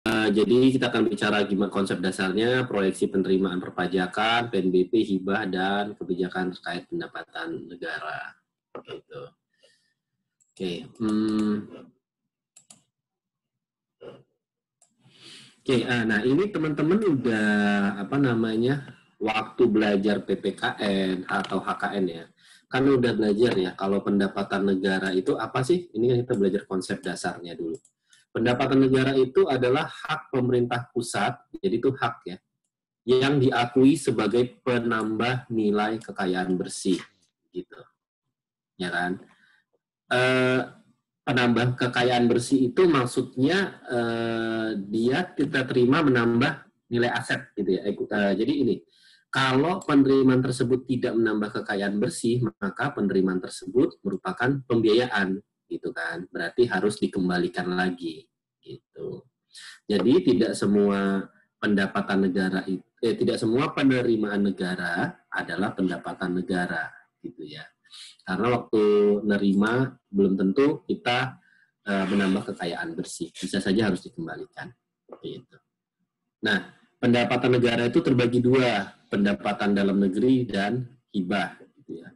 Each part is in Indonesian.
Jadi kita akan bicara gimana konsep dasarnya, proyeksi penerimaan perpajakan, PNBP, hibah, dan kebijakan terkait pendapatan negara. Gitu. Oke. Nah ini teman-teman udah waktu belajar PPKN atau HKN ya. Kan udah belajar ya kalau pendapatan negara itu apa sih? Ini kan kita belajar konsep dasarnya dulu. Pendapatan negara itu adalah hak pemerintah pusat, jadi itu hak ya, yang diakui sebagai penambah nilai kekayaan bersih, gitu, ya kan? Penambah kekayaan bersih itu maksudnya dia kita terima menambah nilai aset, gitu ya. Jadi ini, kalau penerimaan tersebut tidak menambah kekayaan bersih, maka penerimaan tersebut merupakan pembiayaan, gitu kan? Berarti harus dikembalikan lagi, gitu. Jadi tidak semua pendapatan negara tidak semua penerimaan negara adalah pendapatan negara, gitu ya. Karena waktu nerima belum tentu kita menambah kekayaan bersih, bisa saja harus dikembalikan, gitu. Nah, pendapatan negara itu terbagi dua, pendapatan dalam negeri dan hibah, gitu ya.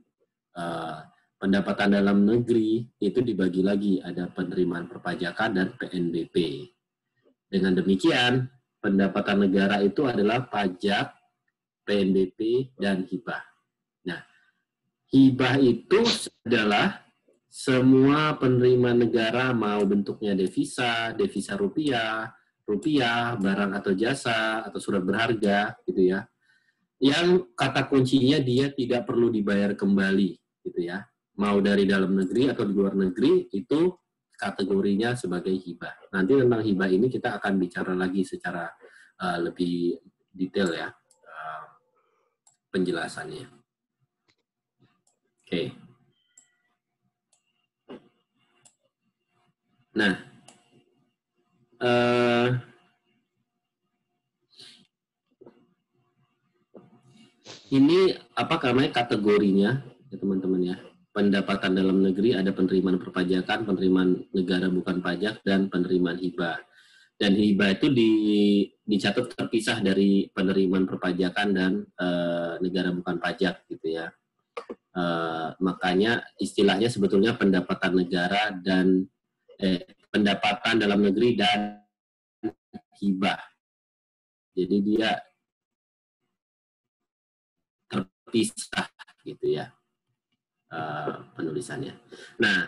Pendapatan dalam negeri itu dibagi lagi, ada penerimaan perpajakan dan PNBP. Dengan demikian, pendapatan negara itu adalah pajak, PNBP, dan hibah. Nah, hibah itu adalah semua penerimaan negara, mau bentuknya devisa, devisa rupiah, barang atau jasa, atau surat berharga, gitu ya. Yang kata kuncinya dia tidak perlu dibayar kembali, gitu ya. Mau dari dalam negeri atau di luar negeri, itu kategorinya sebagai hibah. Nanti tentang hibah ini kita akan bicara lagi secara lebih detail ya, penjelasannya. Oke. Nah, ini apa namanya kategorinya ya teman-teman ya. Pendapatan dalam negeri ada penerimaan perpajakan, penerimaan negara bukan pajak, dan penerimaan hibah. Dan hibah itu dicatat terpisah dari penerimaan perpajakan dan negara bukan pajak, gitu ya. Makanya istilahnya sebetulnya pendapatan negara dan pendapatan dalam negeri dan hibah. Jadi dia terpisah, gitu ya. Penulisannya. Nah,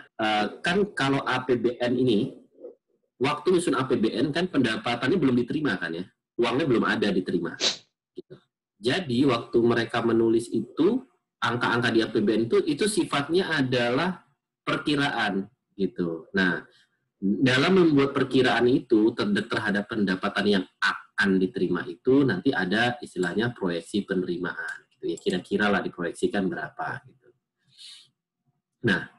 kan kalau APBN ini, waktu nyusun APBN kan pendapatannya belum diterima kan ya, uangnya belum ada diterima. Gitu. Jadi waktu mereka menulis itu, angka-angka di APBN itu sifatnya adalah perkiraan, gitu. Nah, dalam membuat perkiraan itu terhadap pendapatan yang akan diterima itu nanti ada istilahnya proyeksi penerimaan, gitu ya. Kira-kira lah diproyeksikan berapa, gitu. Nah,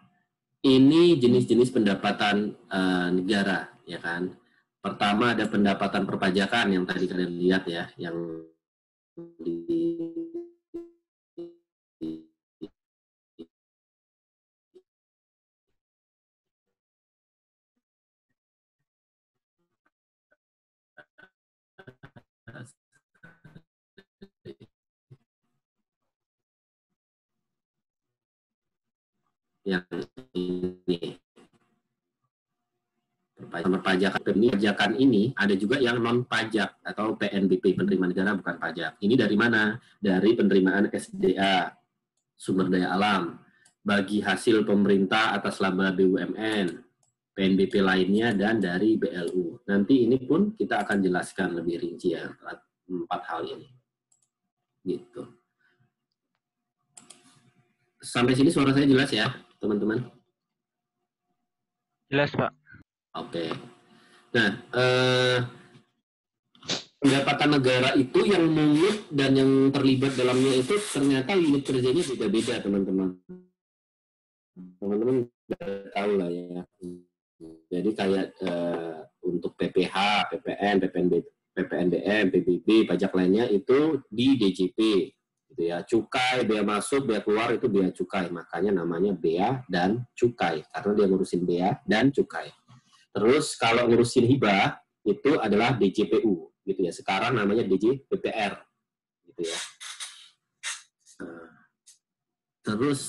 ini jenis-jenis pendapatan negara, ya kan. Pertama ada pendapatan perpajakan yang tadi kalian lihat ya, yang yang ini perpajakan ini ada juga yang non pajak atau PNBP, penerimaan negara bukan pajak. Ini dari mana? Dari penerimaan SDA, sumber daya alam, bagi hasil pemerintah atas laba BUMN, PNBP lainnya, dan dari BLU. Nanti ini pun kita akan jelaskan lebih rinci ya, 4 hal ini. Gitu. Sampai sini suara saya jelas ya, teman-teman? Jelas, Pak. Oke. Nah, pendapatan negara itu yang mungut dan yang terlibat dalamnya itu ternyata unit kerjanya beda-beda, teman-teman. Teman-teman tahu lah ya. Jadi kayak untuk PPH, PPN, PPNBM, PBB, pajak lainnya itu di DJP, gitu ya. Cukai, bea masuk, bea keluar itu bea cukai, makanya namanya bea dan cukai karena dia ngurusin bea dan cukai. Terus kalau ngurusin hibah itu adalah DJPU gitu ya. Sekarang namanya DJPPR gitu ya. Terus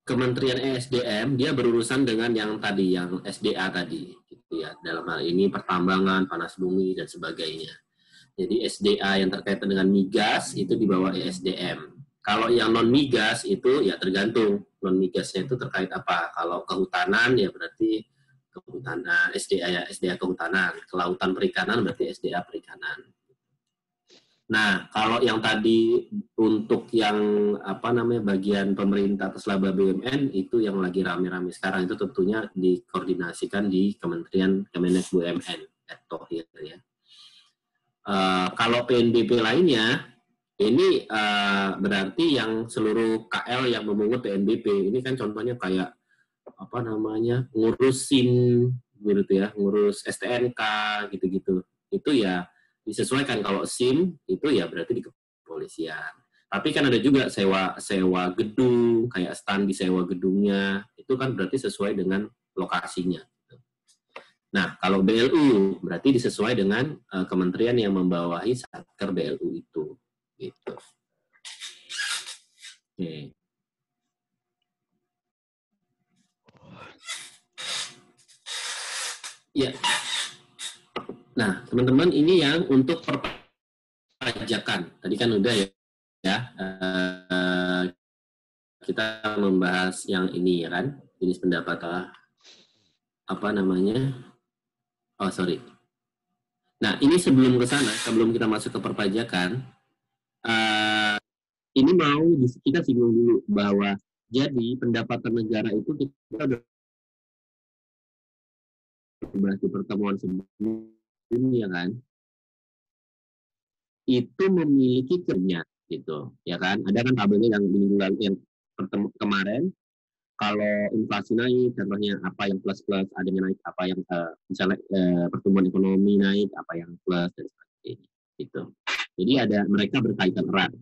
Kementerian ESDM dia berurusan dengan yang tadi, yang SDA tadi gitu ya. Dalam hal ini pertambangan, panas bumi dan sebagainya. Jadi SDA yang terkait dengan migas itu di bawah ESDM. Kalau yang non migas itu ya tergantung non migasnya itu terkait apa. Kalau kehutanan ya berarti kehutanan SDA ya SDA kehutanan. Kelautan perikanan berarti SDA perikanan. Nah, kalau yang tadi untuk yang apa namanya bagian pemerintah atas laba BUMN itu yang lagi rame-rame sekarang itu tentunya dikoordinasikan di Kementerian Kemenek BUMN atau ya. Kalau PNBP lainnya ini berarti yang seluruh KL yang memungut PNBP ini kan contohnya kayak apa namanya ngurusin gitu ya, ngurus STNK gitu-gitu. Itu ya disesuaikan. Kalau SIM itu ya berarti di kepolisian. Tapi kan ada juga sewa gedung, kayak stand di sewa gedungnya, itu kan berarti sesuai dengan lokasinya. Nah, kalau BLU berarti disesuai dengan kementerian yang membawahi Satker BLU itu. Gitu. Oke. Ya. Nah, teman-teman ini yang untuk perpajakan. Tadi kan udah ya. Kita membahas yang ini ya kan, jenis pendapatan apa namanya? Oh sorry. Nah ini sebelum ke sana, sebelum kita masuk ke perpajakan, ini mau kita singgung dulu bahwa jadi pendapatan negara itu kita udah bahas di pertemuan sebelumnya kan, itu memiliki kerja gitu, ya kan? Ada kan tabelnya yang minggu lalu yang kemarin. Kalau inflasi naik, contohnya apa yang plus-plus, ada yang naik, apa yang misalnya pertumbuhan ekonomi naik, apa yang plus, dan sebagainya. Gitu. Jadi ada mereka berkaitan erat.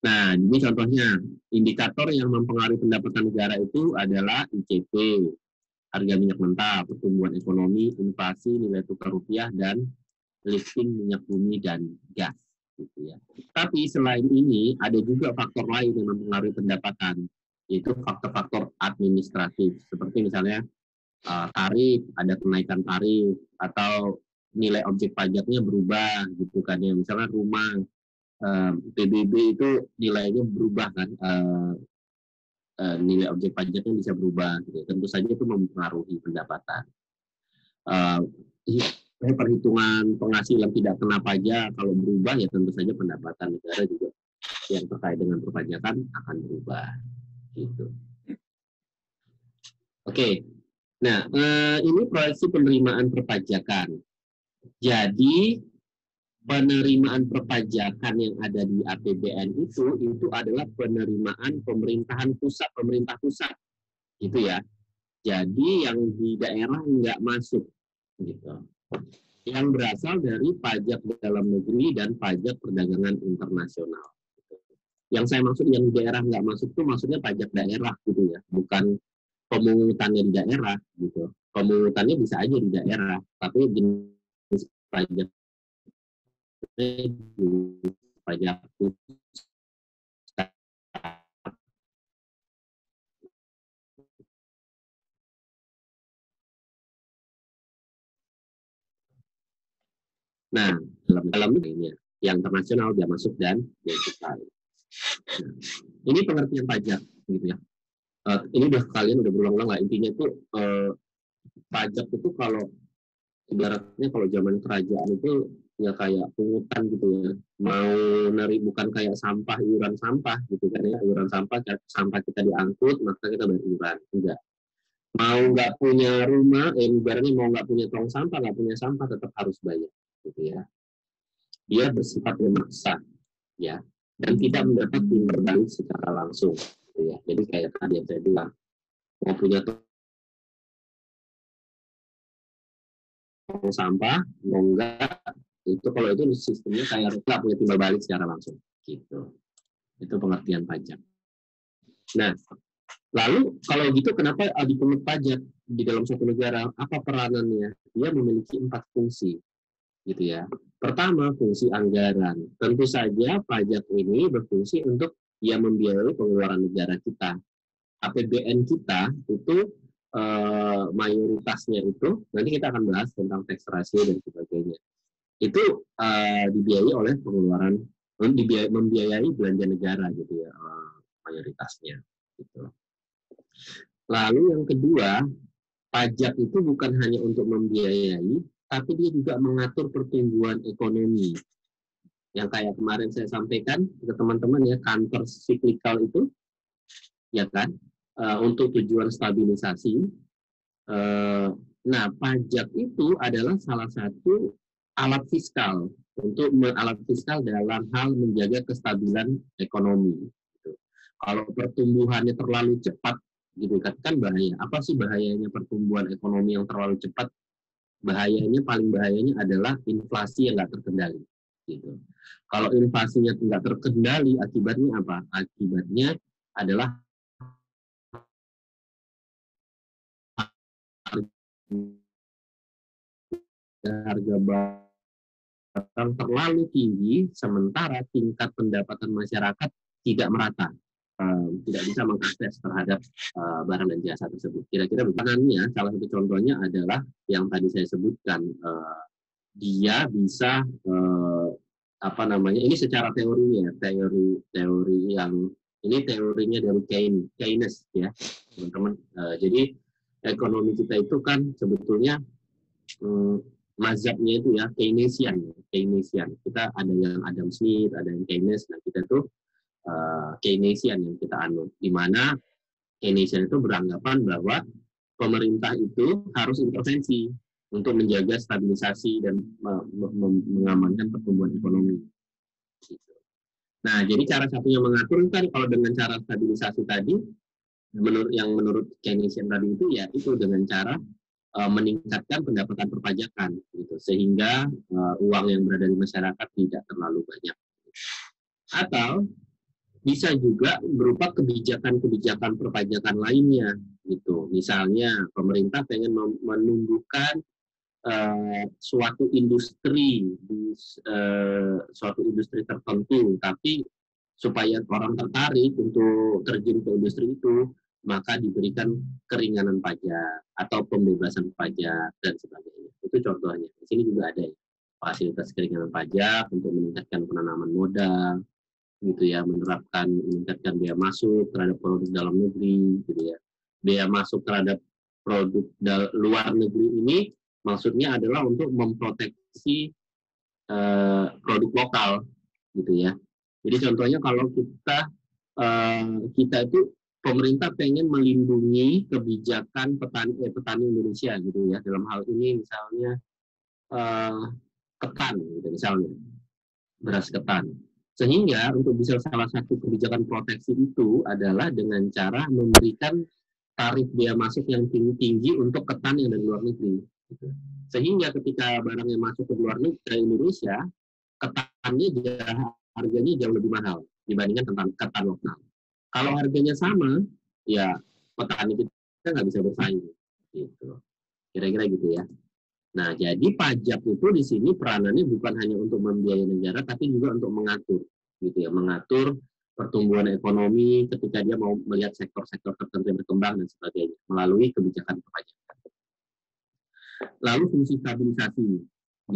Nah, ini contohnya, indikator yang mempengaruhi pendapatan negara itu adalah ICP, harga minyak mentah, pertumbuhan ekonomi, inflasi, nilai tukar rupiah, dan lifting minyak bumi dan gas. Gitu ya. Tapi selain ini, ada juga faktor lain yang mempengaruhi pendapatan, yaitu faktor-faktor administratif seperti misalnya tarif, ada kenaikan tarif atau nilai objek pajaknya berubah gitu kan ya, misalnya rumah PBB itu nilainya berubah kan, nilai objek pajaknya bisa berubah gitu. Tentu saja itu mempengaruhi pendapatan. Perhitungan penghasilan tidak kena pajak kalau berubah ya tentu saja pendapatan negara juga yang terkait dengan perpajakan akan berubah gitu. Oke. Nah, ini proyeksi penerimaan perpajakan. Jadi, penerimaan perpajakan yang ada di APBN itu adalah penerimaan pemerintahan pusat, pemerintah pusat. Gitu ya. Jadi, yang di daerah nggak masuk. Gitu. Yang berasal dari pajak dalam negeri dan pajak perdagangan internasional. Yang saya maksud yang di daerah nggak masuk itu maksudnya pajak daerah gitu ya, bukan pemungutannya di daerah gitu. Pemungutannya bisa aja di daerah, tapi jenis pajak pajak nah dalam ini yang internasional dia masuk dan dia cukai. Nah, ini pengertian pajak gitu ya. Ini udah kalian udah berulang-ulang lah, intinya itu pajak itu kalau ibaratnya kalau zaman kerajaan itu ya kayak pungutan gitu ya, mau bukan kayak sampah, iuran sampah gitu kan ya, iuran sampah kita diangkut maka kita bayar iuran, enggak. Mau nggak punya rumah, ibaratnya mau nggak punya tong sampah, nggak punya sampah tetap harus bayar gitu ya. Dia bersifat memaksa ya, dan tidak mendapat timbal balik secara langsung gitu ya. Jadi kayak tadi yang saya bilang, mau punya tong sampah, mau enggak, itu kalau itu sistemnya kayak nggak punya timbal balik secara langsung gitu. Itu pengertian pajak. Nah, lalu kalau gitu kenapa dipungut pajak di dalam suatu negara, apa peranannya? Dia memiliki 4 fungsi, gitu ya. Pertama, fungsi anggaran. Tentu saja pajak ini berfungsi untuk membiayai pengeluaran negara kita. APBN kita itu mayoritasnya itu, nanti kita akan bahas tentang tax ratio dan sebagainya. Itu dibiayai oleh pengeluaran, membiayai belanja negara gitu ya, mayoritasnya. Gitu. Lalu yang kedua, pajak itu bukan hanya untuk membiayai, tapi dia juga mengatur pertumbuhan ekonomi. Yang kayak kemarin saya sampaikan ke teman-teman ya, counter cyclical itu, ya kan, untuk tujuan stabilisasi. Nah, pajak itu adalah salah satu alat fiskal dalam hal menjaga kestabilan ekonomi. Gitu. Kalau pertumbuhannya terlalu cepat, gitu kan bahaya. Apa sih bahayanya pertumbuhan ekonomi yang terlalu cepat? Paling bahayanya adalah inflasi yang nggak terkendali. Gitu. Kalau inflasinya nggak terkendali, akibatnya apa? Akibatnya adalah harga barang terlalu tinggi, sementara tingkat pendapatan masyarakat tidak merata, tidak bisa mengakses terhadap barang dan jasa tersebut. Kira-kira bukannya, salah satu contohnya adalah yang tadi saya sebutkan, dia bisa ini secara teorinya, teori yang ini teorinya dari Keynes ya, teman-teman. Jadi ekonomi kita itu kan sebetulnya mazhabnya itu ya Keynesian. Kita ada yang Adam Smith, ada yang Keynes. Nah, kita tuh Keynesian yang kita anut, di mana Keynesian itu beranggapan bahwa pemerintah itu harus intervensi untuk menjaga stabilisasi dan mengamankan pertumbuhan ekonomi. Nah, jadi cara satunya mengatur kan kalau dengan cara stabilisasi tadi, menurut Keynesian tadi itu ya itu dengan cara meningkatkan pendapatan perpajakan, gitu, sehingga uang yang berada di masyarakat tidak terlalu banyak. Atau bisa juga berupa kebijakan-kebijakan perpajakan lainnya, gitu. Misalnya pemerintah pengen menumbuhkan suatu industri tertentu, tapi supaya orang tertarik untuk terjun ke industri itu, maka diberikan keringanan pajak atau pembebasan pajak dan sebagainya. Itu contohnya. Di sini juga ada ya, fasilitas keringanan pajak untuk meningkatkan penanaman modal, gitu ya, meningkatkan biaya masuk terhadap produk dalam negeri, gitu ya. Biaya masuk terhadap produk luar negeri ini maksudnya adalah untuk memproteksi produk lokal, gitu ya. Jadi contohnya kalau kita itu pemerintah pengen melindungi kebijakan petani Indonesia, gitu ya. Dalam hal ini misalnya ketan, gitu misalnya beras ketan. Sehingga untuk bisa salah satu kebijakan proteksi itu adalah dengan cara memberikan tarif biaya masuk yang tinggi untuk ketan yang dari luar negeri. Sehingga ketika barangnya masuk ke luar negeri, ke Indonesia, ketannya harganya jauh lebih mahal dibandingkan ketan lokal. Kalau harganya sama, ya petani kita nggak bisa bersaing. Gitu. Kira-kira gitu ya. Nah, jadi pajak itu di sini peranannya bukan hanya untuk membiayai negara, tapi juga untuk mengatur, gitu ya, mengatur pertumbuhan ekonomi ketika dia mau melihat sektor-sektor tertentu yang berkembang dan sebagainya melalui kebijakan perpajakan. Lalu fungsi stabilisasi,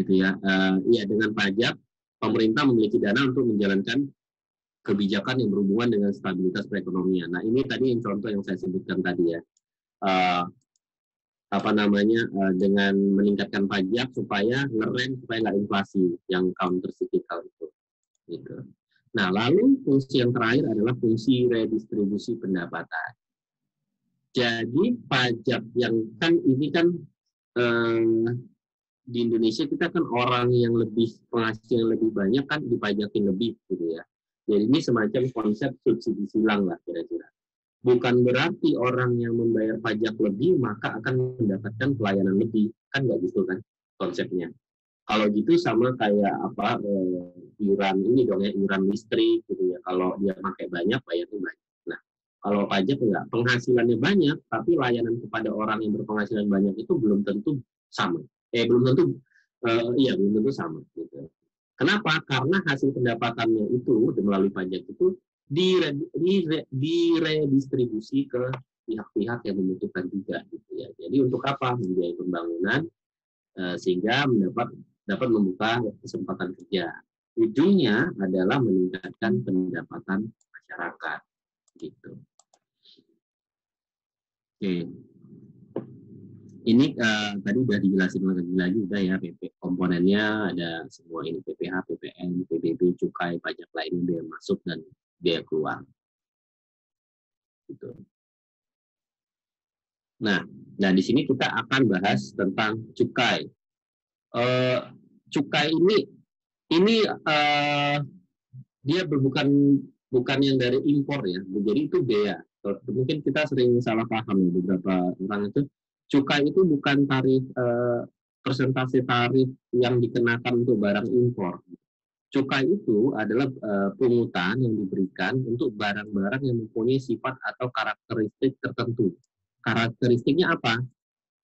gitu ya, dengan pajak pemerintah memiliki dana untuk menjalankan kebijakan yang berhubungan dengan stabilitas perekonomian. Nah, ini tadi yang contoh yang saya sebutkan tadi ya. Dengan meningkatkan pajak supaya ngerem supaya nggak inflasi yang counter cyclical itu. Gitu. Nah, lalu fungsi yang terakhir adalah fungsi redistribusi pendapatan. Jadi pajak yang kan ini kan di Indonesia kita kan orang yang lebih penghasil lebih banyak kan dipajakin lebih, gitu ya. Jadi ini semacam konsep subsidi silang lah kira-kira. Bukan berarti orang yang membayar pajak lebih maka akan mendapatkan pelayanan lebih, kan nggak gitu kan konsepnya. Kalau gitu sama kayak iuran ini dong ya, iuran listrik gitu ya. Kalau dia pakai banyak bayarnya banyak. Nah, Kalau pajak enggak, penghasilannya banyak, tapi layanan kepada orang yang berpenghasilan banyak itu belum tentu sama. Belum tentu, belum tentu sama. Gitu. Kenapa? Karena hasil pendapatannya itu melalui pajak itu diredistribusi ke pihak-pihak yang membutuhkan juga. Gitu ya. Jadi untuk apa? Membiayai pembangunan sehingga dapat membuka kesempatan kerja. Ujungnya adalah meningkatkan pendapatan masyarakat. Gitu. Oke, ini tadi udah dijelasin lagi udah ya, PP komponennya ada semua ini, PPh, PPN, PBB, cukai, pajak lainnya, biaya masuk dan biaya keluar. Gitu. Nah, di sini kita akan bahas tentang cukai. Cukai ini dia bukan yang dari impor ya, jadi itu bea. Mungkin kita sering salah paham beberapa orang itu, cukai itu bukan tarif persentase tarif yang dikenakan untuk barang impor. Cukai itu adalah pungutan yang diberikan untuk barang-barang yang mempunyai sifat atau karakteristik tertentu. Karakteristiknya apa?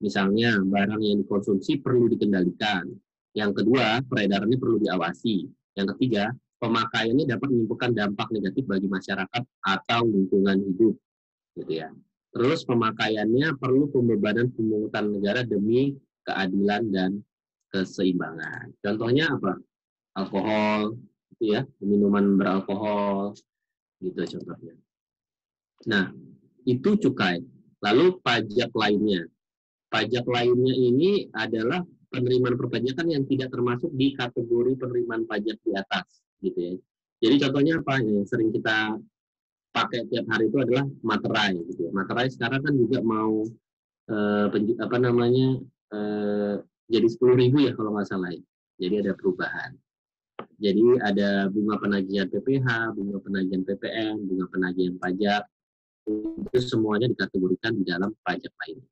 Misalnya barang yang dikonsumsi perlu dikendalikan. Yang kedua, peredarannya perlu diawasi. Yang ketiga, pemakaiannya dapat menimbulkan dampak negatif bagi masyarakat atau lingkungan hidup, gitu ya. Terus pemakaiannya perlu pembebanan pemungutan negara demi keadilan dan keseimbangan. Contohnya apa? Alkohol, gitu ya, minuman beralkohol, gitu contohnya. Nah, itu cukai. Lalu pajak lainnya. Pajak lainnya ini adalah penerimaan perpajakan yang tidak termasuk di kategori penerimaan pajak di atas, gitu ya. Jadi contohnya apa yang sering kita pakai tiap hari itu adalah materai, gitu ya. Materai sekarang kan juga mau jadi 10.000 ya kalau nggak salah. Jadi ada perubahan. Jadi ada bunga penagihan PPh, bunga penagihan PPN, bunga penagihan pajak, itu semuanya dikategorikan di dalam pajak lainnya.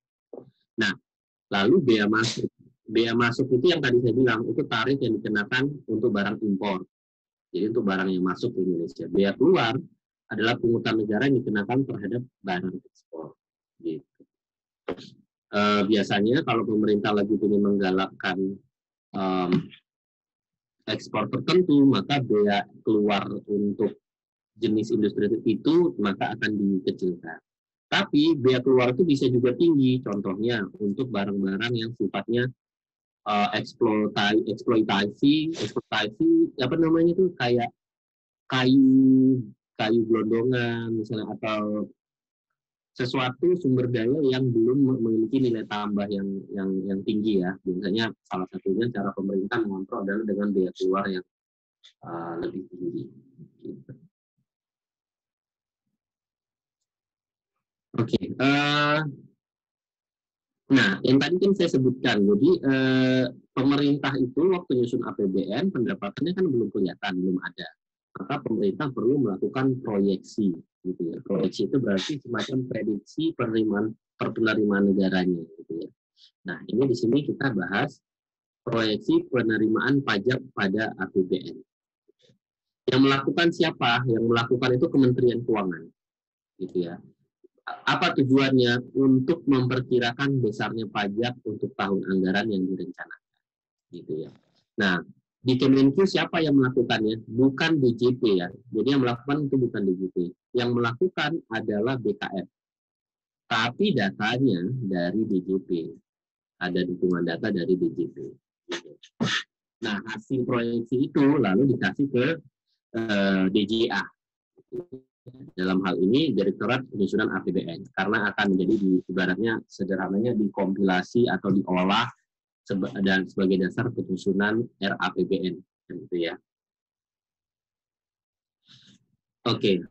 Nah, lalu bea masuk. Bea masuk itu yang tadi saya bilang, itu tarif yang dikenakan untuk barang impor. Jadi untuk barang yang masuk ke Indonesia. Bea keluar adalah pungutan negara yang dikenakan terhadap barang ekspor. Gitu. Biasanya kalau pemerintah lagi ingin menggalakkan ekspor tertentu, maka bea keluar untuk jenis industri itu maka akan dikecilkan. Tapi bea keluar itu bisa juga tinggi, contohnya untuk barang-barang yang sifatnya eksploitasi apa namanya itu, kayak kayu gelondongan misalnya, atau sesuatu sumber daya yang belum memiliki nilai tambah yang tinggi ya. Biasanya salah satunya cara pemerintah mengontrol adalah dengan bea keluar yang lebih tinggi. Gitu. Oke. Nah, yang tadi kan saya sebutkan, jadi pemerintah itu waktu nyusun APBN, pendapatannya kan belum kelihatan, belum ada. Maka pemerintah perlu melakukan proyeksi, gitu ya. Proyeksi itu berarti semacam prediksi penerimaan negaranya, gitu ya. Nah, ini di sini kita bahas proyeksi penerimaan pajak pada APBN. Yang melakukan siapa? Yang melakukan itu Kementerian Keuangan, gitu ya. Apa tujuannya? Untuk memperkirakan besarnya pajak untuk tahun anggaran yang direncanakan, gitu ya. Nah, di Kemenku siapa yang melakukannya? Bukan DJP ya. Jadi yang melakukan itu bukan DJP. Yang melakukan adalah BKN. Tapi datanya dari DJP. Ada dukungan data dari DJP. Gitu. Nah, hasil proyeksi itu lalu dikasih ke DJA. Dalam hal ini Direktorat Penyusunan APBN, karena akan menjadi ibaratnya sederhananya dikompilasi atau diolah dan sebagai dasar penyusunan RAPBN, gitu ya. Oke,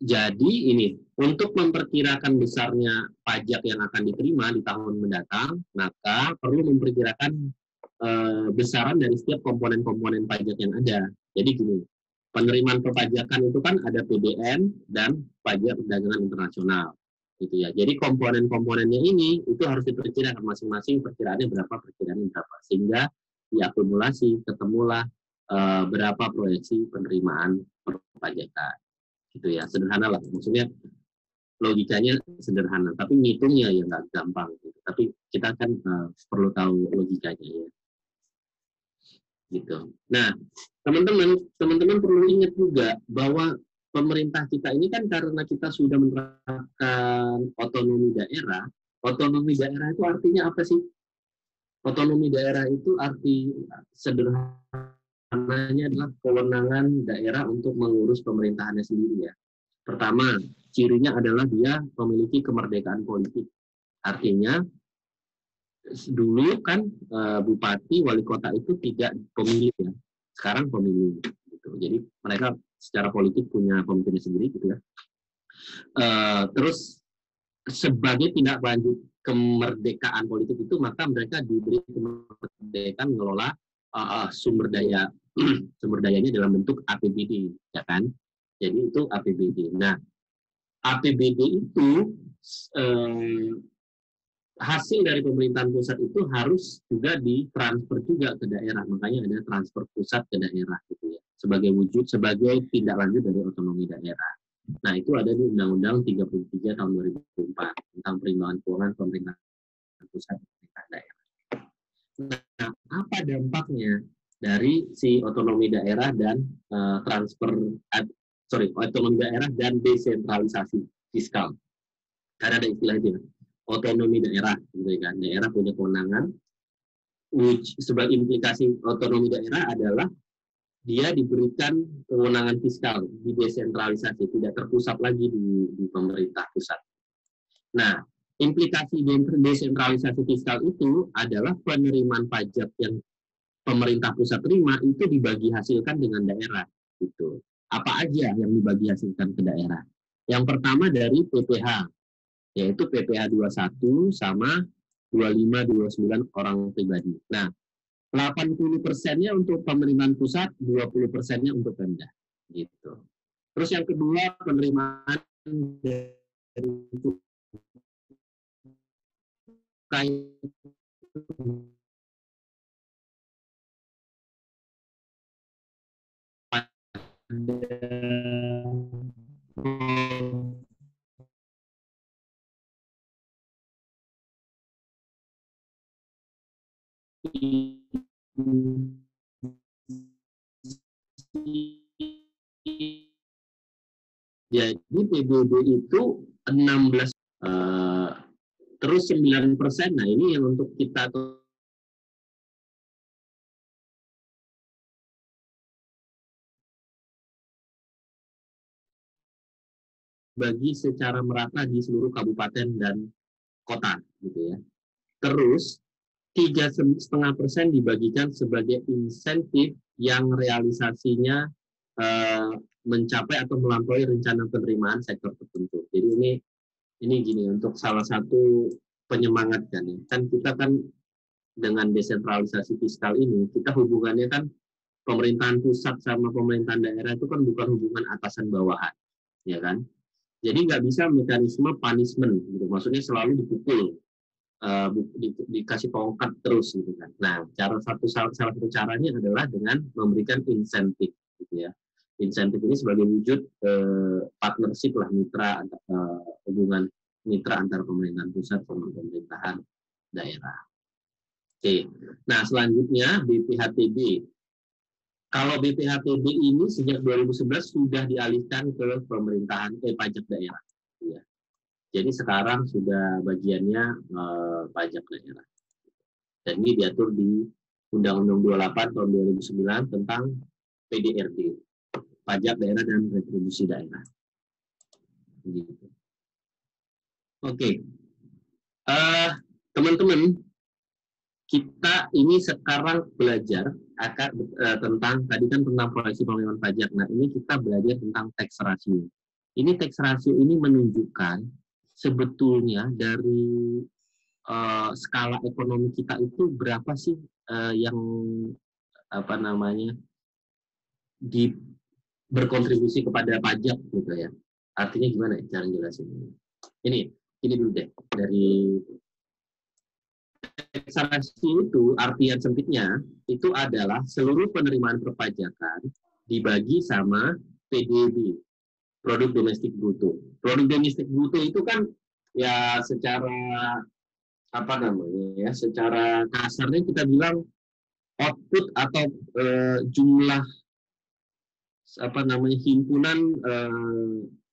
jadi ini untuk memperkirakan besarnya pajak yang akan diterima di tahun mendatang, maka perlu memperkirakan besaran dari setiap komponen-komponen pajak yang ada. Jadi gini, penerimaan perpajakan itu kan ada PDN dan pajak perdagangan internasional, gitu ya. Jadi komponen-komponennya ini itu harus diperkirakan masing-masing, perkiraannya berapa, sehingga diakumulasi, ketemulah berapa proyeksi penerimaan perpajakan, gitu ya. Sederhana lah, maksudnya logikanya sederhana, tapi ngitungnya ya nggak gampang. Gitu. Tapi kita kan perlu tahu logikanya ya. Gitu. Nah, teman-teman perlu ingat juga bahwa pemerintah kita ini kan karena kita sudah menerapkan otonomi daerah. Otonomi daerah itu artinya apa sih? Otonomi daerah itu arti sederhananya adalah kewenangan daerah untuk mengurus pemerintahannya sendiri ya. Pertama, cirinya adalah dia memiliki kemerdekaan politik. Artinya dulu kan bupati, wali kota itu tidak pemilih ya. Sekarang pemilih gitu. Jadi mereka secara politik punya pemimpinnya sendiri gitu ya. Terus sebagai tindak lanjut kemerdekaan politik itu, maka mereka diberi kemerdekaan mengelola sumber dayanya dalam bentuk APBD, ya kan? Jadi itu APBD. Nah, APBD itu hasil dari pemerintahan pusat itu harus juga ditransfer juga ke daerah. Makanya ada transfer pusat ke daerah gitu ya. Sebagai tindak lanjut dari otonomi daerah. Nah, itu ada di Undang-Undang 33 tahun 2004 tentang perimbangan keuangan pemerintahan pusat dan pemerintah daerah. Nah, apa dampaknya dari si otonomi daerah dan otonomi daerah dan desentralisasi fiskal? Karena ada istilah itu, otonomi daerah, gitu kan? Daerah punya kewenangan. Sebagai implikasi otonomi daerah adalah dia diberikan kewenangan fiskal, didesentralisasi, tidak terpusat lagi di pemerintah pusat. Nah, implikasi desentralisasi fiskal itu adalah penerimaan pajak yang pemerintah pusat terima itu dibagi hasilkan dengan daerah. Gitu. Apa aja yang dibagi hasilkan ke daerah? Yang pertama dari PPH, yaitu PPH 21 sama 25-29 orang pribadi. Nah, 80%-nya untuk pemerintahan pusat, 20%-nya untuk Pemda. Gitu. Terus yang kedua, penerimaan dari cukai jadi PBB itu 16 terus 9%. Nah, ini yang untuk kita tuh bagi secara merata di seluruh kabupaten dan kota gitu ya. Terus 3,5% dibagikan sebagai insentif yang realisasinya mencapai atau melampaui rencana penerimaan sektor tertentu. Jadi ini gini, untuk salah satu penyemangat kan ya. Kan kita kan dengan desentralisasi fiskal ini, kita hubungannya kan pemerintahan pusat sama pemerintahan daerah itu kan bukan hubungan atasan bawahan, ya kan? Jadi nggak bisa mekanisme punishment, gitu. Maksudnya selalu dipukul, dikasih tongkat terus gitu kan. Nah, salah satu caranya adalah dengan memberikan insentif gitu ya. Insentif ini sebagai wujud partnership lah, hubungan mitra antara pemerintahan pusat sama pemerintahan daerah. Oke. Nah, selanjutnya BPHTB. Kalau BPHTB ini sejak 2011 sudah dialihkan ke pemerintahan pajak daerah. Ya. Jadi sekarang sudah bagiannya pajak daerah. Dan ini diatur di Undang-Undang 28 tahun 2009 tentang PDRD, pajak daerah dan retribusi daerah. Gitu. Oke, teman-teman, kita ini sekarang belajar tentang tadi kan tentang proyeksi penerimaan pajak. Nah, ini kita belajar tentang tax ratio. Ini tax ratio ini menunjukkan sebetulnya dari skala ekonomi kita itu berapa sih yang berkontribusi kepada pajak gitu ya. Artinya gimana ya cara jelasin ini? Ini dulu deh, dari tax ratio itu artian sempitnya itu adalah seluruh penerimaan perpajakan dibagi sama PDB. produk domestik bruto. Produk domestik bruto itu kan ya secara apa namanya ya, secara kasarnya kita bilang output atau jumlah apa namanya himpunan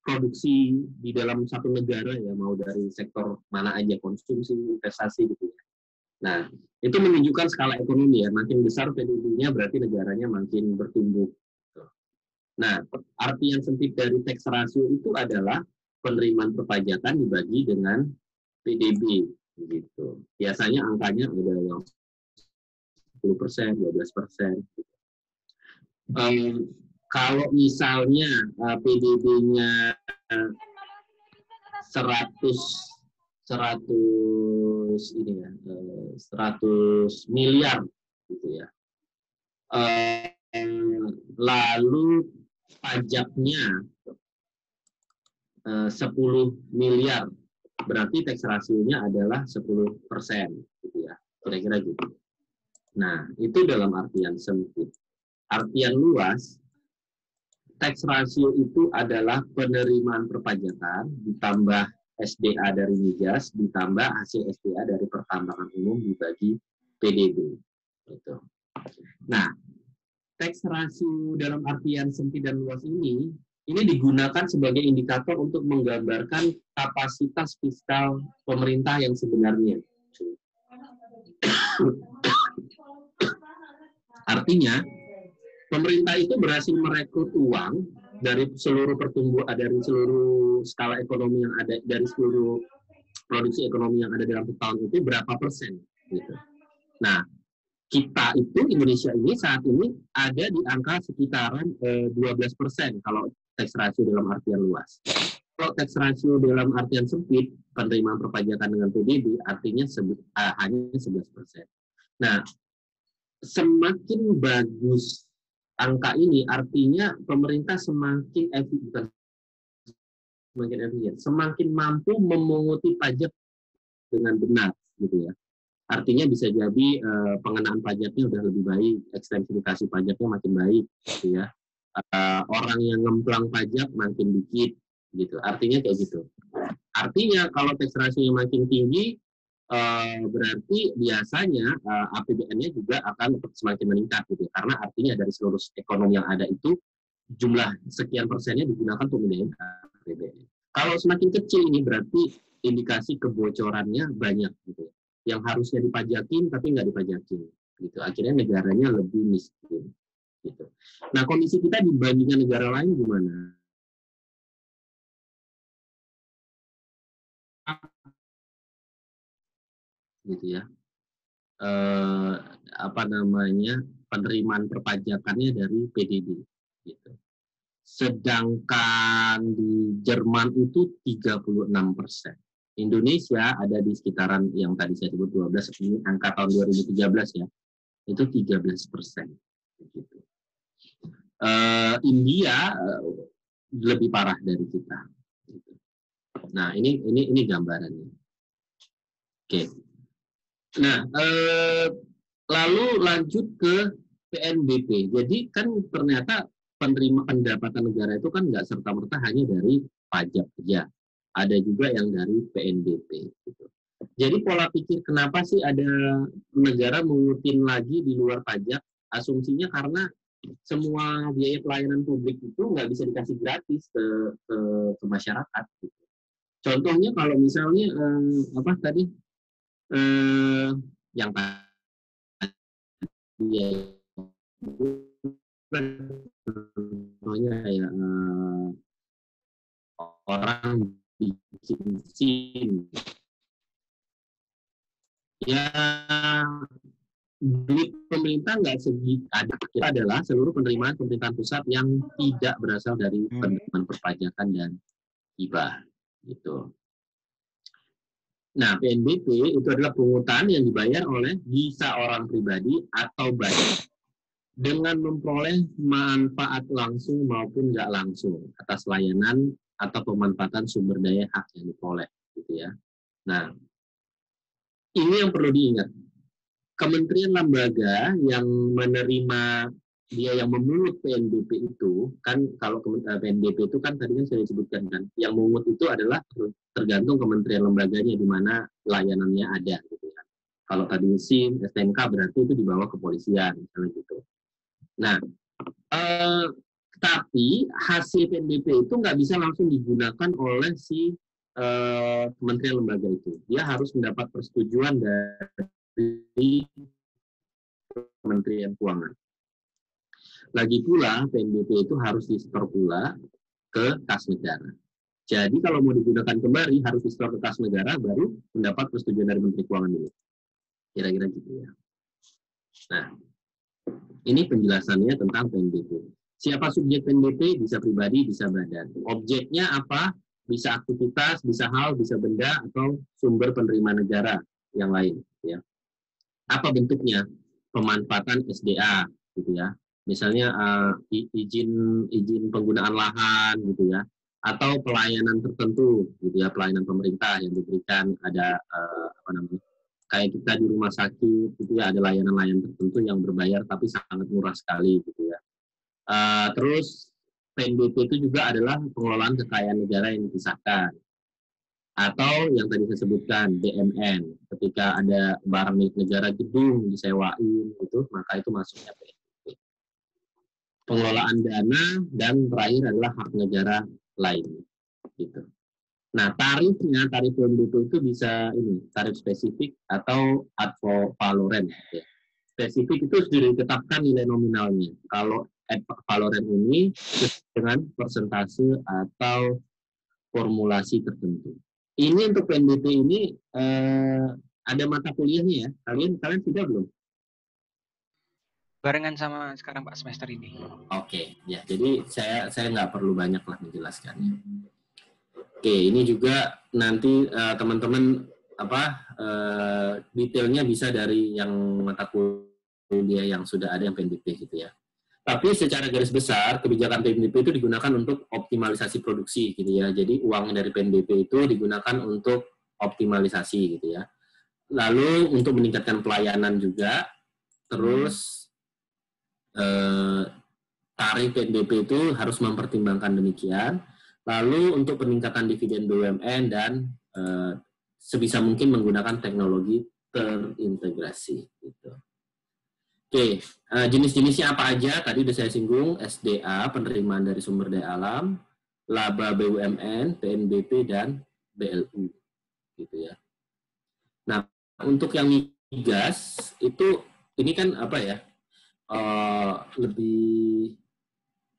produksi di dalam satu negara ya, mau dari sektor mana aja, konsumsi, investasi gitu ya. Nah, itu menunjukkan skala ekonomi ya, makin besar PDB-nya berarti negaranya makin bertumbuh. Nah, arti yang sempit dari tax ratio itu adalah penerimaan perpajakan dibagi dengan PDB gitu. Biasanya angkanya ada yang 10%, 12%. Kalau misalnya PDB-nya 100 miliar gitu ya. Lalu pajaknya 10 miliar, berarti tax ratio-nya adalah 10% gitu ya. Kira-kira gitu. Nah, itu dalam artian sempit. Artian luas, tax ratio itu adalah penerimaan perpajakan ditambah SDA dari migas ditambah hasil SDA dari pertambangan umum dibagi PDB. Gitu. Nah, tax ratio dalam artian sempit dan luas ini digunakan sebagai indikator untuk menggambarkan kapasitas fiskal pemerintah yang sebenarnya. Artinya, pemerintah itu berhasil merekrut uang dari seluruh pertumbuhan, dari seluruh skala ekonomi yang ada, dari seluruh produksi ekonomi yang ada dalam tahun itu berapa persen gitu. Nah, kita itu Indonesia ini saat ini ada di angka sekitaran 12% kalau tax ratio dalam artian luas. Kalau tax ratio dalam artian sempit, penerimaan perpajakan dengan PDB artinya hanya 11%. Nah, semakin bagus angka ini artinya pemerintah semakin efisien, semakin mampu memunguti pajak dengan benar gitu ya. Artinya bisa jadi pengenaan pajaknya udah lebih baik, ekstensifikasi pajaknya makin baik gitu ya. Orang yang ngemplang pajak makin dikit gitu. Artinya kayak gitu. Artinya kalau tax ratio makin tinggi berarti biasanya APBN-nya juga akan semakin meningkat gitu, karena artinya dari seluruh ekonomi yang ada itu jumlah sekian persennya digunakan untuk membiayai APBN. Kalau semakin kecil ini berarti indikasi kebocorannya banyak gitu, yang harusnya dipajakin tapi nggak dipajakin gitu. Akhirnya negaranya lebih miskin gitu. Nah, kondisi kita dibandingkan negara lain gimana? Gitu ya. Apa namanya, penerimaan perpajakannya dari PDB gitu. Sedangkan di Jerman itu 36%. Indonesia ada di sekitaran yang tadi saya sebut 12, ini angka tahun 2013 ya, itu 13%. Gitu. India lebih parah dari kita. Gitu. Nah, ini gambarannya. Oke. Nah, lalu lanjut ke PNBP. Jadi kan ternyata penerima pendapatan negara itu kan nggak serta-merta hanya dari pajak saja. Ada juga yang dari PNBP. Gitu. Jadi pola pikir kenapa sih ada negara mengutin lagi di luar pajak? Asumsinya karena semua biaya pelayanan publik itu nggak bisa dikasih gratis ke masyarakat. Gitu. Contohnya kalau misalnya apa tadi yang ya contohnya ya orang bikin SIM ya, duit pemerintah nggak segitu. Ada adalah seluruh penerimaan pemerintahan pusat yang tidak berasal dari penerimaan perpajakan dan hibah gitu. Nah, PNBP itu adalah pungutan yang dibayar oleh bisa orang pribadi atau banyak dengan memperoleh manfaat langsung maupun nggak langsung atas layanan atau pemanfaatan sumber daya hak yang diperoleh, gitu ya. Nah, ini yang perlu diingat. Kementerian lembaga yang menerima dia yang memungut PNBP itu, kan kalau PNBP itu kan tadi kan sudah disebutkan kan, yang memungut itu adalah tergantung kementerian lembaganya di mana layanannya ada gitu kan. Kalau tadi SIM, STNK berarti itu di bawah kepolisian misalnya gitu. Nah, tapi hasil PNBP itu nggak bisa langsung digunakan oleh si kementerian lembaga itu. Dia harus mendapat persetujuan dari Kementerian Keuangan. Lagi pula, PNBP itu harus disetor pula ke kas negara. Jadi kalau mau digunakan kembali, harus disetor ke kas negara, baru mendapat persetujuan dari Menteri Keuangan dulu. Kira-kira gitu ya. Nah, ini penjelasannya tentang PNBP. Siapa subjek PNBP? Bisa pribadi, bisa badan. Objeknya apa? Bisa aktivitas, bisa hal, bisa benda, atau sumber penerima negara yang lain. Ya. Apa bentuknya? Pemanfaatan SDA, gitu ya. Misalnya izin penggunaan lahan, gitu ya, atau pelayanan tertentu, gitu ya, pelayanan pemerintah yang diberikan ada kayak kita di rumah sakit, gitu ya, ada layanan-layanan tertentu yang berbayar tapi sangat murah sekali, gitu ya. Terus PNBP itu juga adalah pengelolaan kekayaan negara yang dipisahkan. Atau yang tadi saya sebutkan BMN, ketika ada barang milik negara, gedung disewain gitu, maka itu masuknya PNBP. Pengelolaan dana dan terakhir adalah hak negara lain gitu. Nah, tarif PNBP itu bisa tarif spesifik atau ad valorem ya. Spesifik itu sudah ditetapkan nilai nominalnya. Kalau ad valorem ini dengan persentase atau formulasi tertentu. Ini untuk PNBP ini ada mata kuliahnya ya. Kalian sudah belum? Barengan sama sekarang Pak semester ini. Oke, ya. Jadi saya nggak perlu banyak lah menjelaskannya. Oke, ini juga nanti teman-teman detailnya bisa dari yang mata kuliah yang sudah ada yang PNBP gitu ya. Tapi secara garis besar, kebijakan PNBP itu digunakan untuk optimalisasi produksi, gitu ya. Jadi uang dari PNBP itu digunakan untuk optimalisasi, gitu ya. Lalu untuk meningkatkan pelayanan juga, terus tarif PNBP itu harus mempertimbangkan demikian. Lalu untuk peningkatan dividen BUMN dan sebisa mungkin menggunakan teknologi terintegrasi, gitu. Oke, jenis-jenisnya apa aja? Tadi sudah saya singgung, SDA, penerimaan dari sumber daya alam, laba BUMN, PNBP, dan BLU. Gitu ya. Nah, untuk yang migas, itu, ini kan apa ya, lebih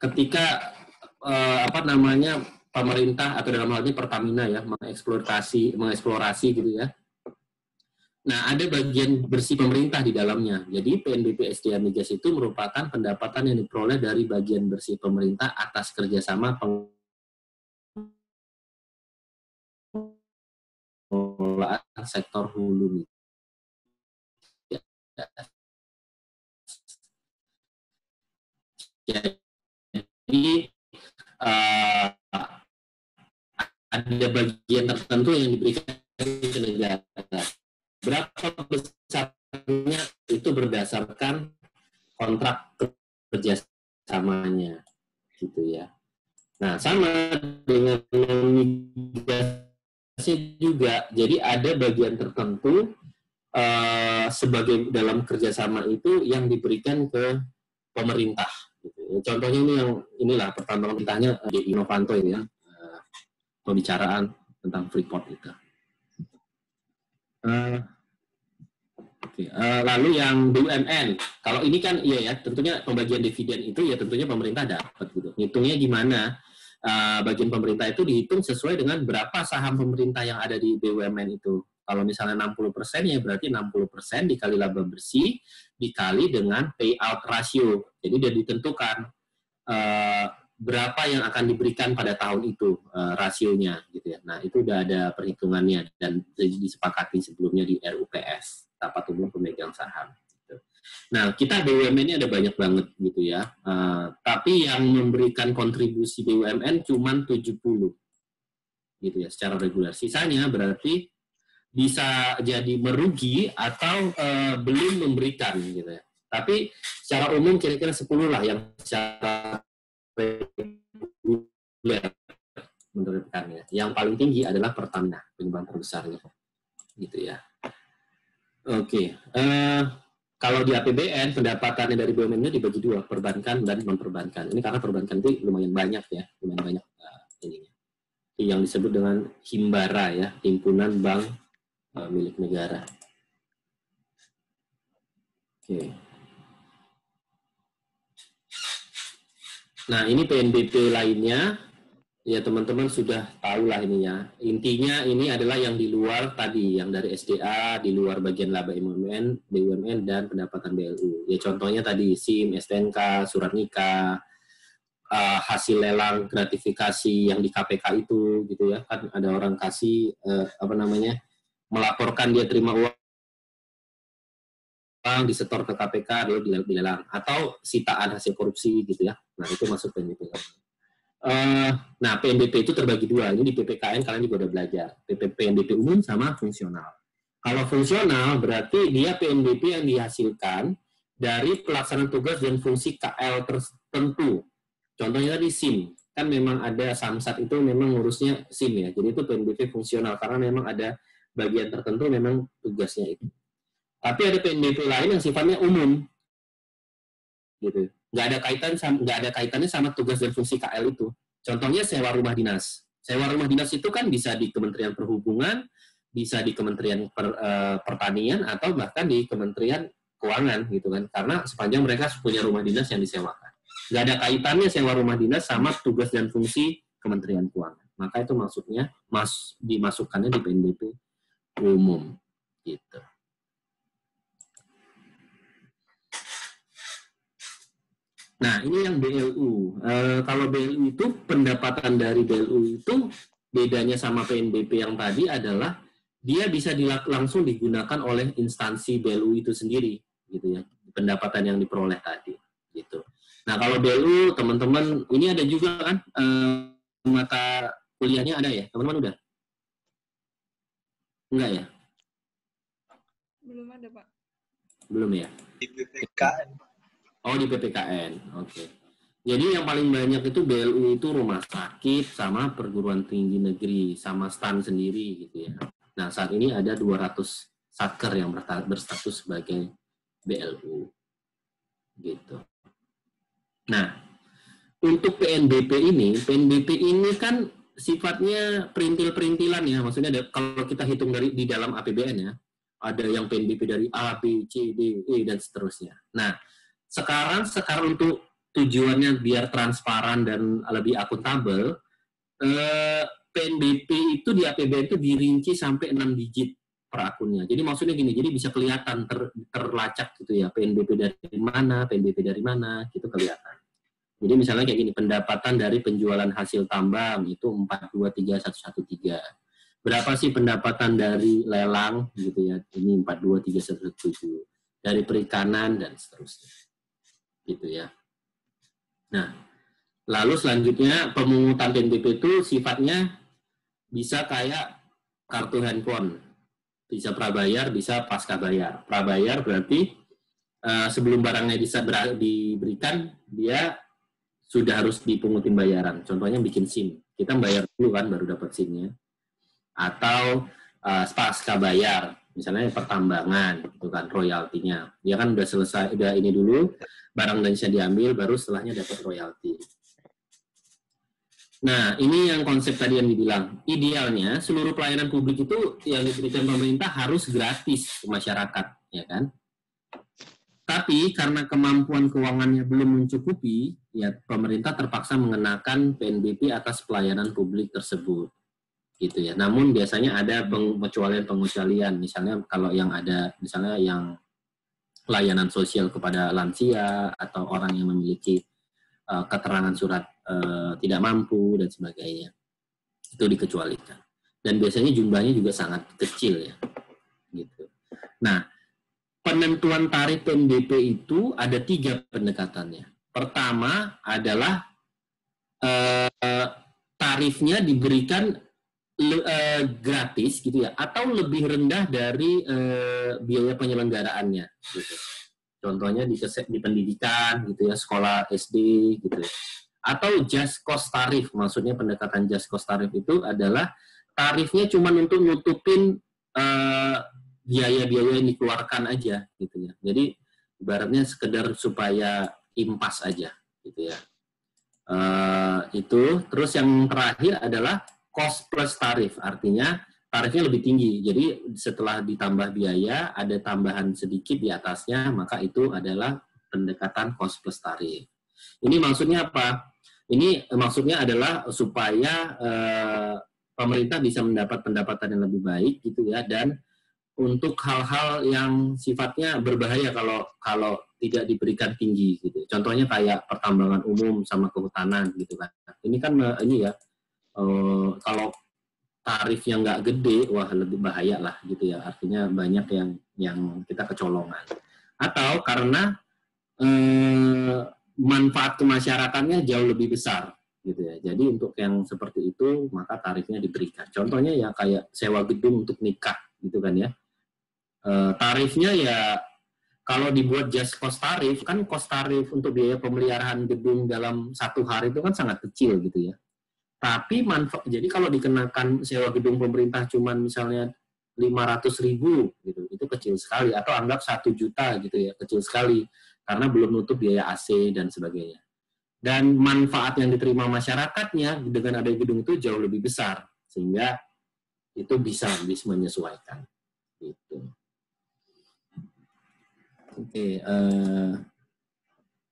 ketika, pemerintah, atau dalam hal ini Pertamina ya, mengeksplorasi gitu ya. Nah, ada bagian bersih pemerintah di dalamnya. Jadi, PNBP SDA Migas itu merupakan pendapatan yang diperoleh dari bagian bersih pemerintah atas kerjasama pengelolaan sektor hulu. Jadi, ada bagian tertentu yang diberikan ke negara. Berapa besarnya itu berdasarkan kontrak kerjasamanya, gitu ya. Nah, sama dengan migasnya juga. Jadi ada bagian tertentu sebagai dalam kerjasama itu yang diberikan ke pemerintah. Gitu. Contohnya ini inilah pertambangan pemerintahnya di Novanto ini ya, pembicaraan tentang Freeport itu. Lalu yang BUMN, kalau ini kan iya ya, tentunya pembagian dividen itu ya tentunya pemerintah dapat gitu. Hitungnya gimana? Bagian pemerintah itu dihitung sesuai dengan berapa saham pemerintah yang ada di BUMN itu. Kalau misalnya 60% ya berarti 60% dikali laba bersih dikali dengan payout ratio. Jadi sudah ditentukan berapa yang akan diberikan pada tahun itu rasionya gitu ya. Nah, itu udah ada perhitungannya dan disepakati sebelumnya di RUPS, rapat umum pemegang saham. Gitu. Nah, kita BUMN ini ada banyak banget gitu ya. Tapi yang memberikan kontribusi BUMN cuma 70 gitu ya secara reguler. Sisanya berarti bisa jadi merugi atau belum memberikan gitu ya. Tapi secara umum kira-kira 10 lah yang secara reguler menurut kami. Yang paling tinggi adalah Pertamina, penyumbang terbesarnya. Gitu ya. Oke. Kalau di APBN, pendapatannya dari BUMN dibagi dua, perbankan dan non-perbankan. Ini karena perbankan itu lumayan banyak ya, lumayan banyak ininya. Yang disebut dengan Himbara ya, himpunan bank milik negara. Oke. Nah, ini PNBP lainnya, ya teman-teman sudah tahu lah ini ya. Intinya ini adalah yang di luar tadi, yang dari SDA, di luar bagian laba BUMN, dan pendapatan BLU. Ya contohnya tadi SIM, STNK, surat nikah, hasil lelang gratifikasi yang di KPK itu, gitu ya. Kan ada orang kasih, melaporkan dia terima uang disetor ke KPK lalu dilelang, atau sitaan hasil korupsi gitu ya. Nah itu masuk PNBP. Nah PNBP itu terbagi dua. Ini di PPKN kalian juga udah belajar. PNBP umum sama fungsional. Kalau fungsional berarti dia PNBP yang dihasilkan dari pelaksanaan tugas dan fungsi KL tertentu. Contohnya tadi SIM. Kan memang ada Samsat itu memang ngurusnya SIM ya. Jadi itu PNBP fungsional karena memang ada bagian tertentu memang tugasnya itu. Tapi ada PNBP lain yang sifatnya umum, gitu. Nggak ada kaitannya sama tugas dan fungsi KL itu. Contohnya sewa rumah dinas. Sewa rumah dinas itu kan bisa di Kementerian Perhubungan, bisa di Kementerian Pertanian, atau bahkan di Kementerian Keuangan, gitu kan. Karena sepanjang mereka punya rumah dinas yang disewakan. Nggak ada kaitannya sewa rumah dinas sama tugas dan fungsi Kementerian Keuangan. Maka itu maksudnya dimasukkannya di PNBP umum, gitu. Nah, ini yang BLU. Kalau BLU itu, pendapatan dari BLU itu bedanya sama PNBP yang tadi adalah dia bisa langsung digunakan oleh instansi BLU itu sendiri, gitu ya. Pendapatan yang diperoleh tadi, gitu. Nah, kalau BLU, teman-teman, ini ada juga kan mata kuliahnya ada ya? Teman-teman udah? Enggak ya? Belum ada, Pak. Belum ya? Di PPKN. Oh, di PPKN. Oke. Jadi yang paling banyak itu BLU itu rumah sakit sama perguruan tinggi negeri sama stan sendiri gitu ya. Nah, saat ini ada 200 satker yang berstatus sebagai BLU. Gitu. Nah, untuk PNBP ini kan sifatnya perintil-perintilan ya. Maksudnya kalau kita hitung di dalam APBN ya, ada yang PNBP dari A, B, C, D, E, dan seterusnya. Nah, sekarang untuk tujuannya biar transparan dan lebih akuntabel, PNBP itu di APBN itu dirinci sampai 6 digit per akunnya. Jadi maksudnya gini, jadi bisa kelihatan terlacak gitu ya, PNBP dari mana, gitu kelihatan. Jadi misalnya kayak gini, pendapatan dari penjualan hasil tambang itu 423113. Berapa sih pendapatan dari lelang gitu ya? Ini 423117. Dari perikanan dan seterusnya. Gitu ya. Nah, lalu selanjutnya pemungutan PNBP itu sifatnya bisa kayak kartu handphone, bisa prabayar, bisa pasca bayar. Prabayar berarti sebelum barangnya bisa diberikan, dia sudah harus dipungutin bayaran. Contohnya bikin SIM, kita bayar dulu kan baru dapat SIM-nya. Atau pasca bayar, misalnya pertambangan, itu kan royaltinya. Dia kan udah selesai, udah ini dulu, barang dan jasa diambil, baru setelahnya dapat royalti. Nah, ini yang konsep tadi yang dibilang. Idealnya, seluruh pelayanan publik itu yang diberikan pemerintah harus gratis ke masyarakat, ya kan? Tapi karena kemampuan keuangannya belum mencukupi, ya pemerintah terpaksa mengenakan PNBP atas pelayanan publik tersebut. Gitu ya. Namun biasanya ada pengecualian, misalnya kalau yang ada, misalnya yang layanan sosial kepada lansia atau orang yang memiliki keterangan surat tidak mampu dan sebagainya, itu dikecualikan. Dan biasanya jumlahnya juga sangat kecil ya, gitu. Nah, penentuan tarif PNBP itu ada 3 pendekatannya. Pertama adalah tarifnya diberikan gratis gitu ya, atau lebih rendah dari biaya penyelenggaraannya gitu. Contohnya di pendidikan gitu ya, sekolah SD gitu ya. Atau just cost tarif, maksudnya pendekatan just cost tarif itu adalah tarifnya cuma untuk nutupin biaya-biaya yang dikeluarkan aja gitu ya. Jadi ibaratnya sekedar supaya impas aja gitu ya. Itu terus yang terakhir adalah cost plus tarif, artinya tarifnya lebih tinggi. Jadi setelah ditambah biaya ada tambahan sedikit di atasnya, maka itu adalah pendekatan cost plus tarif. Ini maksudnya apa? Ini maksudnya adalah supaya pemerintah bisa mendapat pendapatan yang lebih baik gitu ya, dan untuk hal-hal yang sifatnya berbahaya kalau tidak diberikan tinggi gitu. Contohnya kayak pertambangan umum sama kehutanan gitu kan. Ini kan ini ya kalau tarifnya nggak gede, wah lebih bahaya lah gitu ya. Artinya banyak yang kita kecolongan. Atau karena manfaat ke masyarakatnya jauh lebih besar gitu ya. Jadi untuk yang seperti itu maka tarifnya diberikan. Contohnya ya kayak sewa gedung untuk nikah gitu kan ya. Tarifnya ya kalau dibuat just cost tarif, kan cost tarif untuk biaya pemeliharaan gedung dalam 1 hari itu kan sangat kecil gitu ya. Tapi jadi kalau dikenakan sewa gedung pemerintah cuman misalnya 500.000 gitu, itu kecil sekali. Atau anggap 1 juta gitu ya, kecil sekali karena belum nutup biaya AC dan sebagainya. Dan manfaat yang diterima masyarakatnya dengan adanya gedung itu jauh lebih besar, sehingga itu bisa menyesuaikan. Gitu. Oke,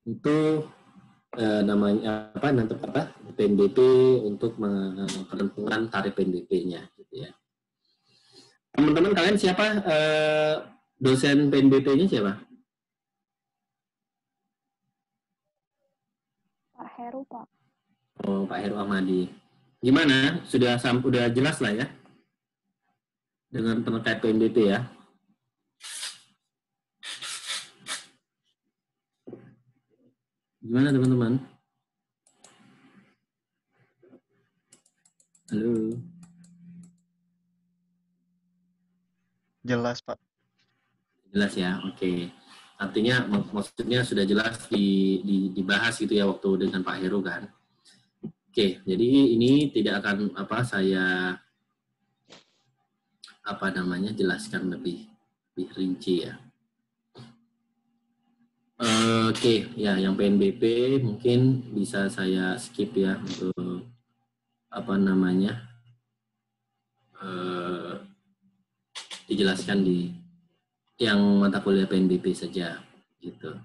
itu namanya nanti PNBP untuk penentuan tarif PNBP-nya, gitu ya. Teman-teman kalian siapa dosen PNBP-nya siapa? Pak Heru, Pak. Oh, Pak Heru Ahmadi. Gimana? Sudah jelas lah ya dengan terkait PNBP ya. Gimana teman-teman? Halo. Jelas, Pak. Jelas ya, oke. Artinya maksudnya sudah jelas dibahas gitu ya waktu dengan Pak Heru kan. Oke, jadi ini tidak akan saya jelaskan lebih rinci ya. Oke, ya yang PNBP mungkin bisa saya skip ya untuk dijelaskan di yang mata kuliah PNBP saja gitu.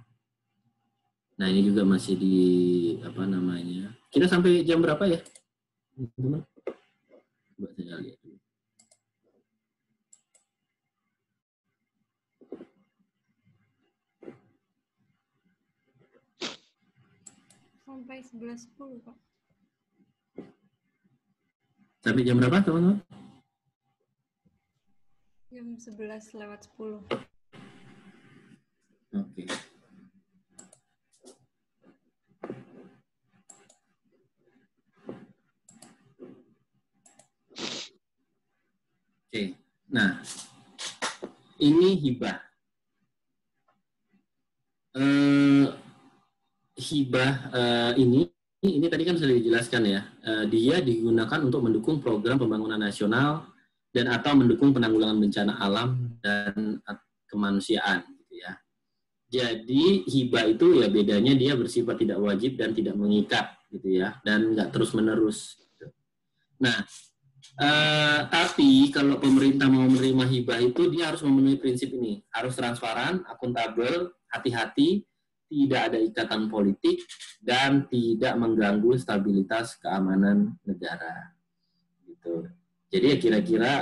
Nah ini juga masih di kita sampai jam berapa ya teman-teman? Coba saya lihat dulu. Sampai 11.10, Pak. Sampai jam berapa teman-teman? Jam 11:10. Oke. Oke. Nah, ini hibah. Ini tadi kan sudah dijelaskan ya. Dia digunakan untuk mendukung program pembangunan nasional dan atau mendukung penanggulangan bencana alam dan kemanusiaan gitu ya. Jadi hibah itu ya bedanya dia bersifat tidak wajib dan tidak mengikat gitu ya, dan nggak terus-menerus. Nah, tapi kalau pemerintah mau menerima hibah itu dia harus memenuhi prinsip ini, harus transparan, akuntabel, hati-hati, tidak ada ikatan politik, dan tidak mengganggu stabilitas keamanan negara. Gitu. Jadi ya kira-kira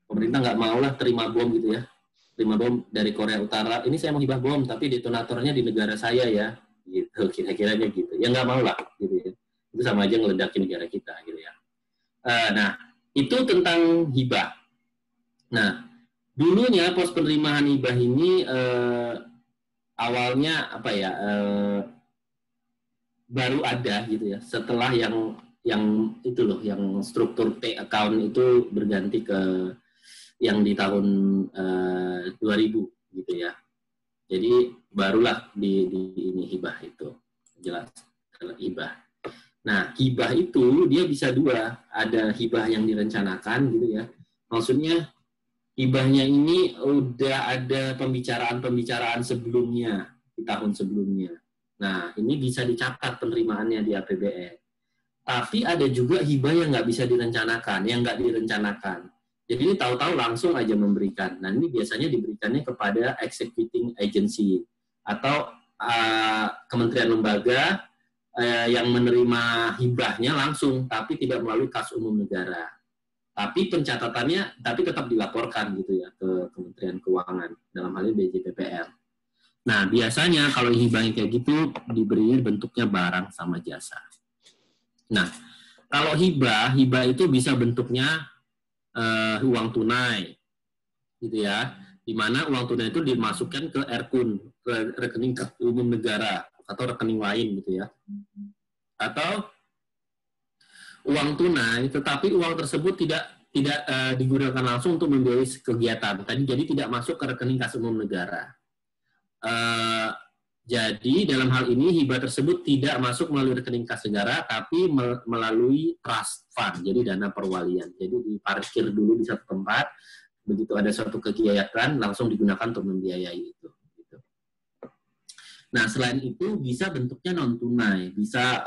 pemerintah nggak maulah terima bom gitu ya, terima bom dari Korea Utara. Ini saya mau hibah bom, tapi detonatornya di negara saya ya, gitu. Kira-kiranya gitu. Ya nggak mau lah, gitu ya. Itu sama aja ngeledakin negara kita, gitu ya. Nah, itu tentang hibah. Nah, dulunya pos penerimaan hibah ini awalnya baru ada gitu ya. Setelah yang itu loh, yang struktur T account itu berganti ke yang di tahun 2000 gitu ya. Jadi barulah di ini hibah itu jelas hibah. Nah, hibah itu dia bisa dua, ada hibah yang direncanakan gitu ya. Maksudnya hibahnya ini udah ada pembicaraan sebelumnya di tahun sebelumnya. Nah, ini bisa dicatat penerimaannya di APBN. Tapi ada juga hibah yang nggak bisa direncanakan, yang nggak direncanakan. Jadi ini tahu-tahu langsung aja memberikan. Nah, ini biasanya diberikannya kepada executing agency atau kementerian lembaga yang menerima hibahnya langsung, tapi tidak melalui kas umum negara. Tapi pencatatannya, tapi tetap dilaporkan gitu ya ke Kementerian Keuangan dalam hal ini BJPPR. Nah, biasanya kalau hibahnya kayak gitu diberi bentuknya barang sama jasa. Nah, kalau hibah itu bisa bentuknya uang tunai, gitu ya, di mana uang tunai itu dimasukkan ke RKUN, ke rekening umum negara atau rekening lain, gitu ya, atau uang tunai, tetapi uang tersebut tidak digunakan langsung untuk membiayai kegiatan tadi, jadi tidak masuk ke rekening kas umum negara. Jadi dalam hal ini hibah tersebut tidak masuk melalui rekening kas negara, tapi melalui trust fund, jadi dana perwalian. Jadi diparkir dulu di satu tempat, begitu ada suatu kegiatan langsung digunakan untuk membiayai itu. Gitu. Nah, selain itu bisa bentuknya non tunai, bisa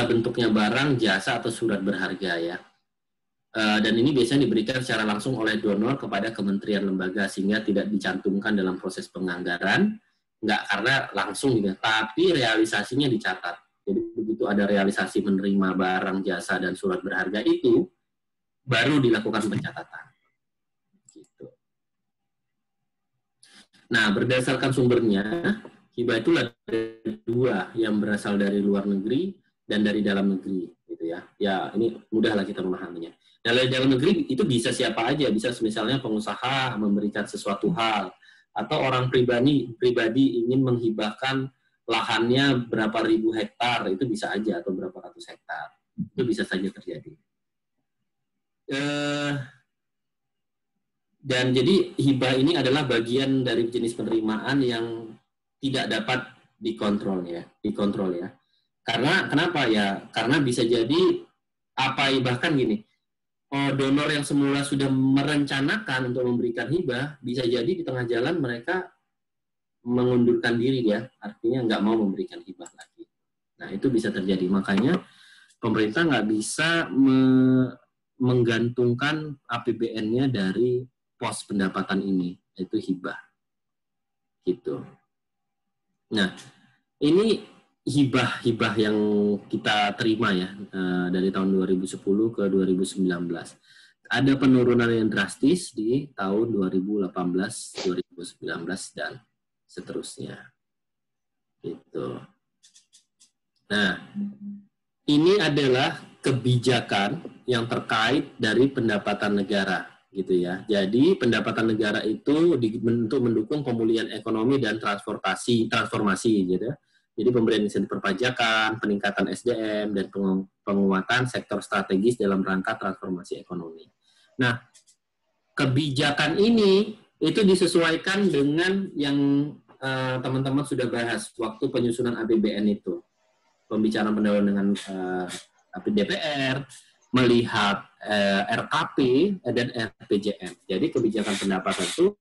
bentuknya barang, jasa atau surat berharga ya. Dan ini biasanya diberikan secara langsung oleh donor kepada kementerian lembaga sehingga tidak dicantumkan dalam proses penganggaran. Nggak karena langsung gitu, tapi realisasinya dicatat. Jadi begitu ada realisasi menerima barang, jasa, dan surat berharga itu, baru dilakukan pencatatan. Gitu. Nah, berdasarkan sumbernya, hibah itu ada dua, yang berasal dari luar negeri dan dari dalam negeri. Gitu ya. Ya, ini mudahlah kita memahaminya. Dari dalam negeri itu bisa siapa aja, bisa misalnya pengusaha memberikan sesuatu hal, atau orang pribadi ingin menghibahkan lahannya berapa ribu hektar, itu bisa aja, atau berapa ratus hektar, itu bisa saja terjadi. Dan jadi hibah ini adalah bagian dari jenis penerimaan yang tidak dapat dikontrol ya. Karena kenapa ya? Karena bisa jadi bahkan gini. Donor yang semula sudah merencanakan untuk memberikan hibah, bisa jadi di tengah jalan mereka mengundurkan diri ya, artinya nggak mau memberikan hibah lagi. Nah, itu bisa terjadi. Makanya pemerintah nggak bisa menggantungkan APBN-nya dari pos pendapatan ini, yaitu hibah. Gitu. Nah, ini hibah yang kita terima ya dari tahun 2010 ke 2019. Ada penurunan yang drastis di tahun 2018, 2019 dan seterusnya. Gitu. Nah, ini adalah kebijakan yang terkait dari pendapatan negara, gitu ya. Jadi pendapatan negara itu untuk mendukung pemulihan ekonomi dan transformasi, gitu ya. Jadi pemberian insentif perpajakan, peningkatan SDM, dan penguatan sektor strategis dalam rangka transformasi ekonomi. Nah, kebijakan ini itu disesuaikan dengan yang teman-teman sudah bahas waktu penyusunan APBN itu. Pembicaraan pendahuluan dengan DPR, melihat RKP dan RPJM. Jadi kebijakan pendapatan itu